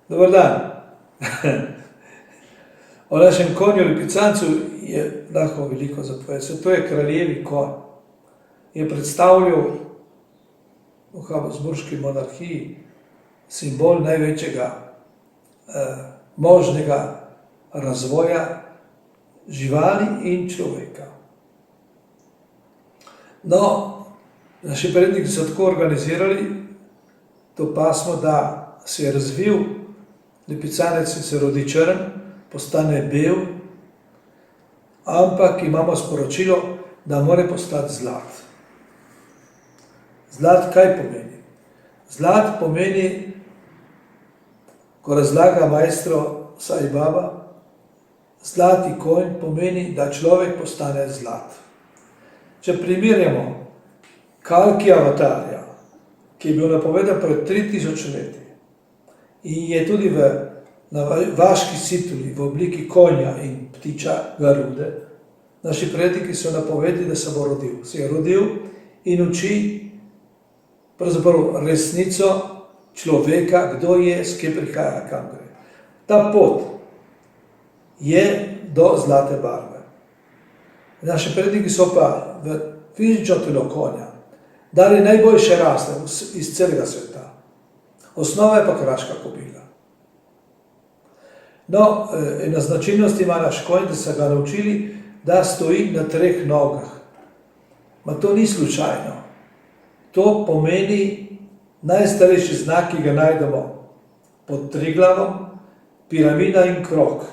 Dobar dan. O našem konju lipicancu je lahko veliko zapovedati. To je kraljevi konj. Je predstavljal v habsburški monarhiji simbol največjega možnega razvoja živali in človeka. No, naši predniki so tako organizirali to pasmo, da se je razvil lipicanec, se rodi črn, postane bel, ampak imamo sporočilo, da mora postati zlat. Zlat kaj pomeni? Zlat pomeni, ko razlaga majstro Sai Baba, zlati konj pomeni, da človek postane zlat. Če primerjamo Kalki avatarja, ki je bil napovedan pred 3000 leti in je tudi na vaški situli v obliki konja in ptiča Garude, naši predniki so napovedali, da se bo rodil. Se je rodil in uči pravzaprav resnico človeka, kdo je, s kje prihaja, kam gre. Ta pot je do zlate barve. Naši predniki so pa v fizično telo konja dali najboljše rase iz celega sveta. Osnova je pa kraška kobila. No, ena značilnost ima naš konj, da so ga naučili, da stoji na 3 nogah. Ma to ni slučajno. To pomeni najstarejši znak, ki ga najdemo pod Triglavom, piramida in krog.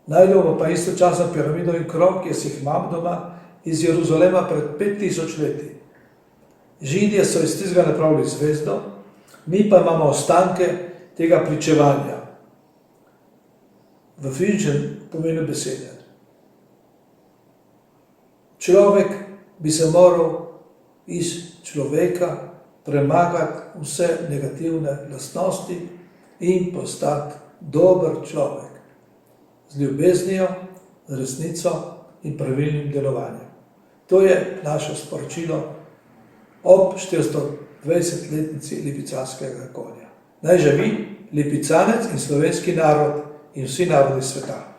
Najdemo pa istočasno piramido in krog, jaz jih imam doma, iz Jeruzalema pred 5000 leti. Židje so iz tistega napravili zvezdo, mi pa imamo ostanke tega pričevanja. V fizičnem pomenu besede. Človek bi se moral iz človeka premagati vse negativne lastnosti in postati dober človek. Z ljubeznijo, z resnico in pravilnim delovanjem. To je naše sporočilo ob 420-letnici lipicanskega konja. Naj živi lipicanec in slovenski narod in vsi narodi sveta.